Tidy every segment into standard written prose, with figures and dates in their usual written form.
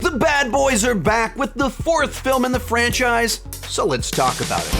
The Bad Boys are back with the fourth film in the franchise, so let's talk about it.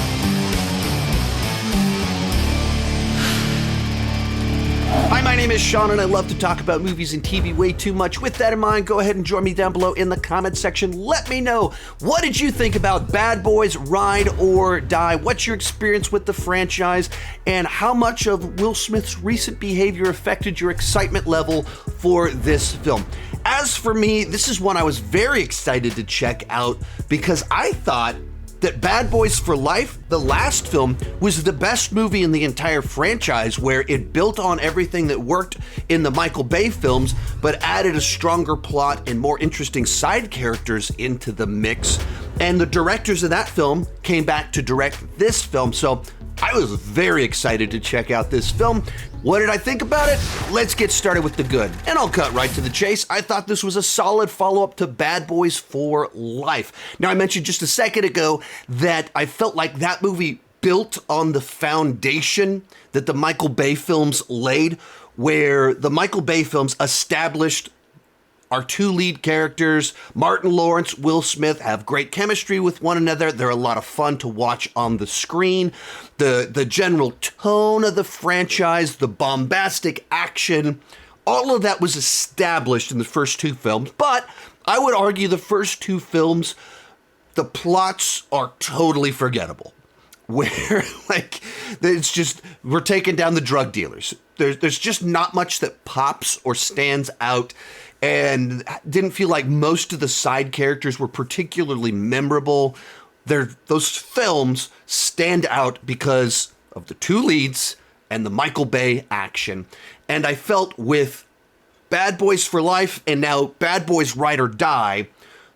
Hi, my name is Sean, and I love to talk about movies and TV way too much. With that in mind, go ahead and join me down below in the comments section. Let me know, what did you think about Bad Boys Ride or Die? What's your experience with the franchise? And how much of Will Smith's recent behavior affected your excitement level for this film? As for me, this is one I was very excited to check out because I thought that Bad Boys for Life, the last film, was the best movie in the entire franchise, where it built on everything that worked in the Michael Bay films, but added a stronger plot and more interesting side characters into the mix. And the directors of that film came back to direct this film, so I was very excited to check out this film. What did I think about it? Let's get started with the good, and I'll cut right to the chase. I thought this was a solid follow-up to Bad Boys for Life. Now, I mentioned just a second ago that I felt like that movie built on the foundation that the Michael Bay films laid, where the Michael Bay films established our two lead characters, Martin Lawrence, Will Smith, have great chemistry with one another. They're a lot of fun to watch on the screen. The general tone of the franchise, the bombastic action, all of that was established in the first two films. But I would argue the first two films, the plots are totally forgettable. Where, like, it's just, we're taking down the drug dealers. There's just not much that pops or stands out, and didn't feel like most of the side characters were particularly memorable. Those films stand out because of the two leads and the Michael Bay action. And I felt with Bad Boys for Life and now Bad Boys Ride or Die,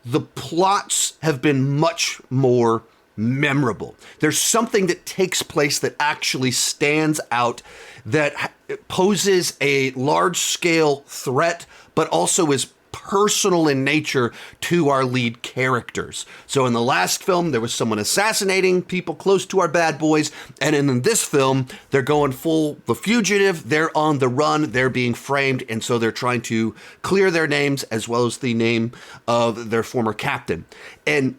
the plots have been much more memorable. There's something that takes place that actually stands out, that poses a large-scale threat, but also is personal in nature to our lead characters. So in the last film, there was someone assassinating people close to our bad boys, and in this film, they're going full The Fugitive, they're on the run, they're being framed, and so they're trying to clear their names as well as the name of their former captain. And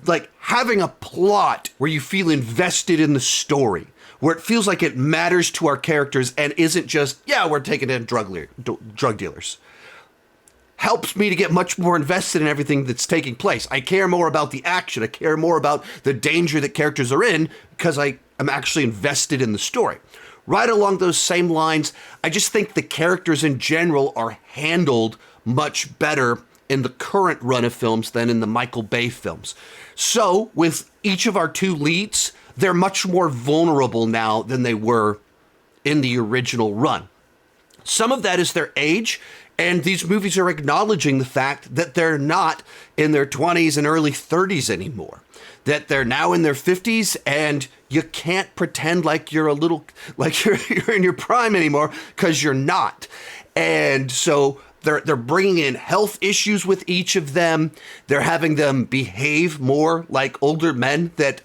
like having a plot where you feel invested in the story, where it feels like it matters to our characters and isn't just, yeah, we're taking in drug dealers, helps me to get much more invested in everything that's taking place. I care more about the action. I care more about the danger that characters are in because I am actually invested in the story. Right along those same lines, I just think the characters in general are handled much better in the current run of films than in the Michael Bay films. So with each of our two leads, they're much more vulnerable now than they were in the original run. Some of that is their age, and these movies are acknowledging the fact that they're not in their 20s and early 30s anymore, that they're now in their 50s, and you can't pretend like you're you're in your prime anymore, because you're not. And so they're bringing in health issues with each of them. They're having them behave more like older men that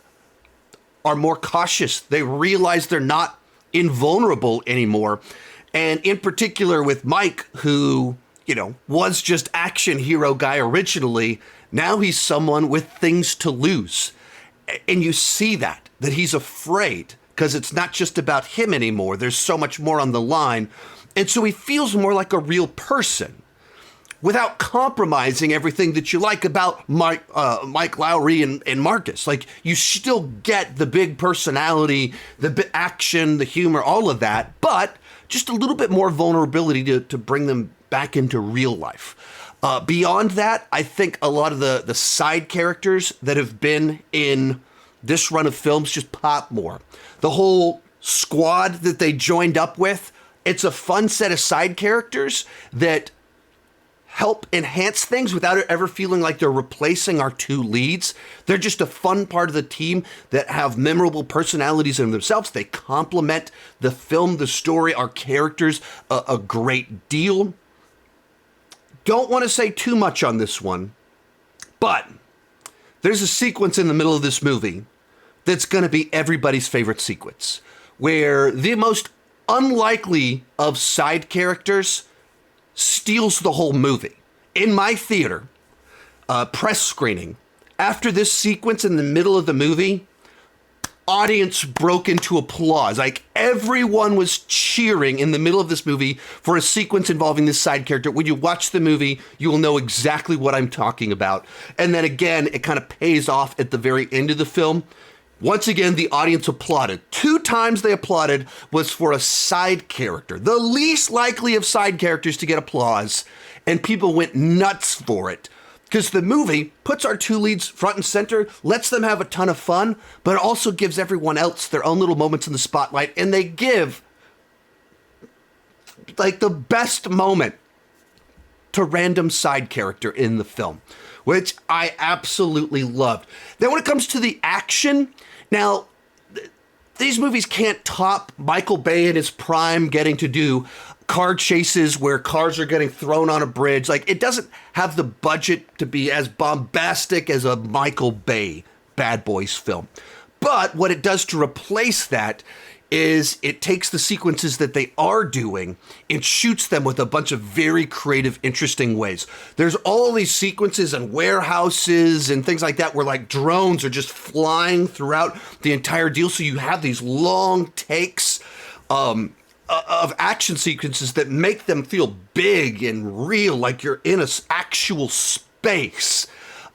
are more cautious. They realize they're not invulnerable anymore. And in particular with Mike, who, was just action hero guy originally, now he's someone with things to lose. And you see that he's afraid, because it's not just about him anymore. There's so much more on the line. And so he feels more like a real person without compromising everything that you like about Mike Lowry and Marcus. Like, you still get the big personality, the action, the humor, all of that, but just a little bit more vulnerability to bring them back into real life. Beyond that, I think a lot of the side characters that have been in this run of films just pop more. The whole squad that they joined up with, it's a fun set of side characters that help enhance things without it ever feeling like they're replacing our two leads. They're just a fun part of the team that have memorable personalities in themselves. They complement the film, the story, our characters a great deal. Don't want to say too much on this one, but there's a sequence in the middle of this movie that's going to be everybody's favorite sequence, where the most unlikely of side characters steals the whole movie. In my theater, press screening. After this sequence in the middle of the movie, audience broke into applause. Like, everyone was cheering in the middle of this movie for a sequence involving this side character. When you watch the movie, you will know exactly what I'm talking about. And then again, it kind of pays off at the very end of the film. Once again, the audience applauded. 2 times they applauded was for a side character, the least likely of side characters to get applause, and people went nuts for it. Because the movie puts our 2 leads front and center, lets them have a ton of fun, but it also gives everyone else their own little moments in the spotlight, and they give, like, the best moment to random side character in the film, which I absolutely loved. Then when it comes to the action, now, these movies can't top Michael Bay in his prime getting to do car chases where cars are getting thrown on a bridge. Like, it doesn't have the budget to be as bombastic as a Michael Bay Bad Boys film. But what it does to replace that is it takes the sequences that they are doing and shoots them with a bunch of very creative, interesting ways. There's all these sequences and warehouses and things like that where, like, drones are just flying throughout the entire deal. So you have these long takes of action sequences that make them feel big and real, like you're in an actual space.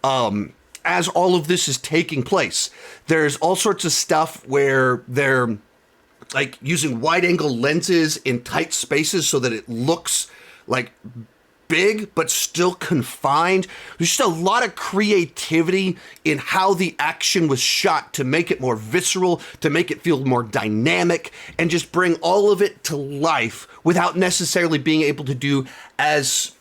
As all of this is taking place, there's all sorts of stuff where they're, like, using wide-angle lenses in tight spaces so that it looks, like, big but still confined. There's just a lot of creativity in how the action was shot to make it more visceral, to make it feel more dynamic, and just bring all of it to life without necessarily being able to do as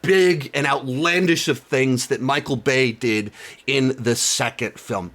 big and outlandish of things that Michael Bay did in the second film.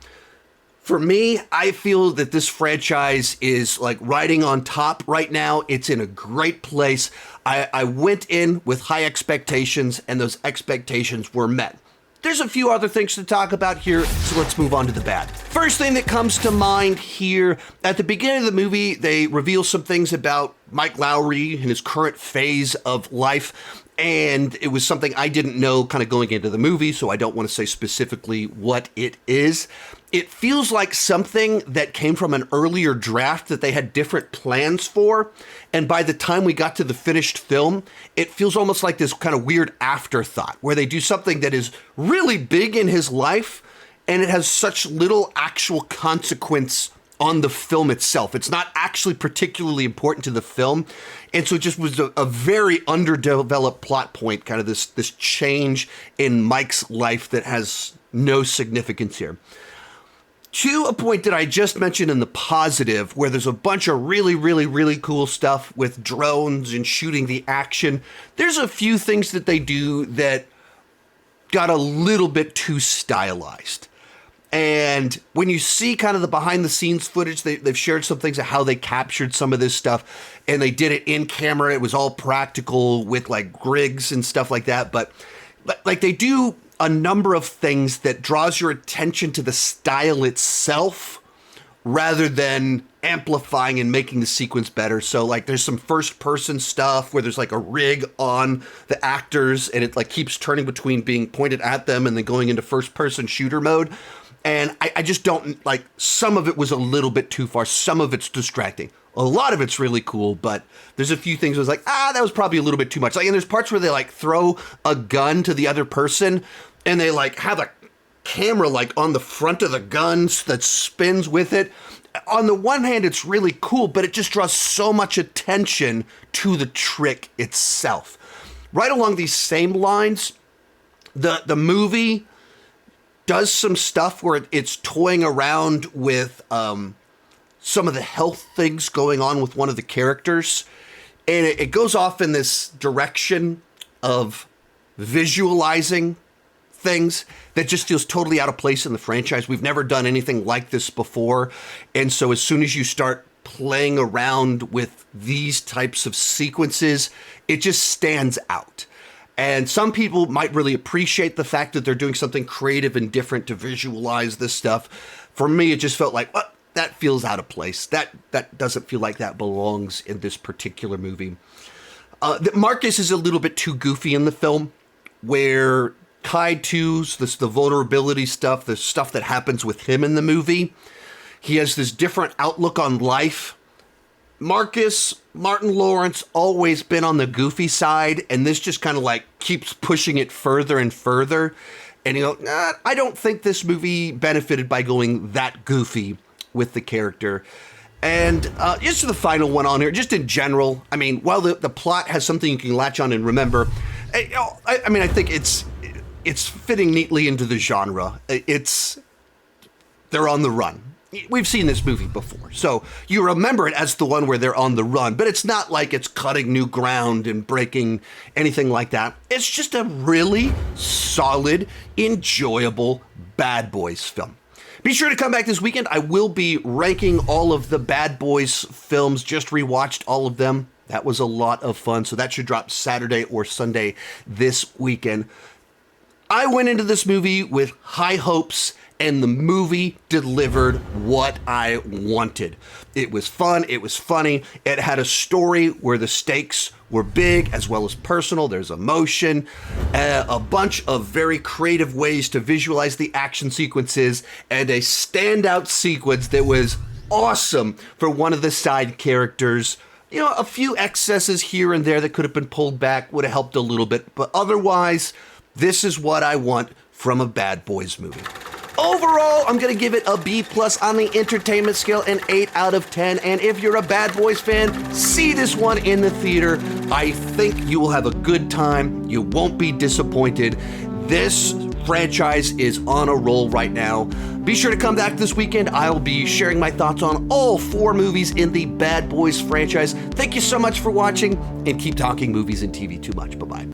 For me, I feel that this franchise is, like, riding on top right now. It's in a great place. I went in with high expectations, and those expectations were met. There's a few other things to talk about here, so let's move on to the bad. First thing that comes to mind here, at the beginning of the movie, they reveal some things about Mike Lowry and his current phase of life. And it was something I didn't know kind of going into the movie, so I don't want to say specifically what it is. It feels like something that came from an earlier draft that they had different plans for. And by the time we got to the finished film, it feels almost like this kind of weird afterthought where they do something that is really big in his life and it has such little actual consequence on the film itself. It's not actually particularly important to the film. And so it just was a very underdeveloped plot point, kind of this change in Mike's life that has no significance here. To a point that I just mentioned in the positive, where there's a bunch of really, really, really cool stuff with drones and shooting the action, there's a few things that they do that got a little bit too stylized. And when you see kind of the behind the scenes footage, they've shared some things of how they captured some of this stuff, and they did it in camera. It was all practical with, like, rigs and stuff like that. But, like, they do a number of things that draws your attention to the style itself rather than amplifying and making the sequence better. So, like, there's some first person stuff where there's, like, a rig on the actors and it, like, keeps turning between being pointed at them and then going into first person shooter mode. And I just don't, like, some of it was a little bit too far. Some of it's distracting. A lot of it's really cool, but there's a few things I was like, that was probably a little bit too much. Like, and there's parts where they, like, throw a gun to the other person and they, like, have a camera, like, on the front of the gun that spins with it. On the one hand, it's really cool, but it just draws so much attention to the trick itself. Right along these same lines, the movie does some stuff where it's toying around with some of the health things going on with one of the characters. And it goes off in this direction of visualizing things that just feels totally out of place in the franchise. We've never done anything like this before. And so as soon as you start playing around with these types of sequences, it just stands out. And some people might really appreciate the fact that they're doing something creative and different to visualize this stuff. For me, it just felt like, that feels out of place. That doesn't feel like that belongs in this particular movie. Marcus is a little bit too goofy in the film, where tied to the vulnerability stuff, the stuff that happens with him in the movie. He has this different outlook on life. Martin Lawrence, always been on the goofy side, and this just kind of like keeps pushing it further and further. And I don't think this movie benefited by going that goofy with the character. And just the final one on here, just in general, I mean, while the plot has something you can latch on and remember, I think it's fitting neatly into the genre. They're on the run. We've seen this movie before, so you remember it as the one where they're on the run, but it's not like it's cutting new ground and breaking anything like that. It's just a really solid, enjoyable Bad Boys film. Be sure to come back this weekend. I will be ranking all of the Bad Boys films, just rewatched all of them. That was a lot of fun, so that should drop Saturday or Sunday this weekend. I went into this movie with high hopes, and the movie delivered what I wanted. It was fun, it was funny, it had a story where the stakes were big as well as personal. There's emotion, a bunch of very creative ways to visualize the action sequences, and a standout sequence that was awesome for one of the side characters. A few excesses here and there that could have been pulled back would have helped a little bit, but otherwise, this is what I want from a Bad Boys movie. Overall, I'm going to give it a B+ on the entertainment scale, an 8 out of 10. And if you're a Bad Boys fan, see this one in the theater. I think you will have a good time. You won't be disappointed. This franchise is on a roll right now. Be sure to come back this weekend. I'll be sharing my thoughts on all 4 movies in the Bad Boys franchise. Thank you so much for watching, and keep talking movies and TV too much. Bye-bye.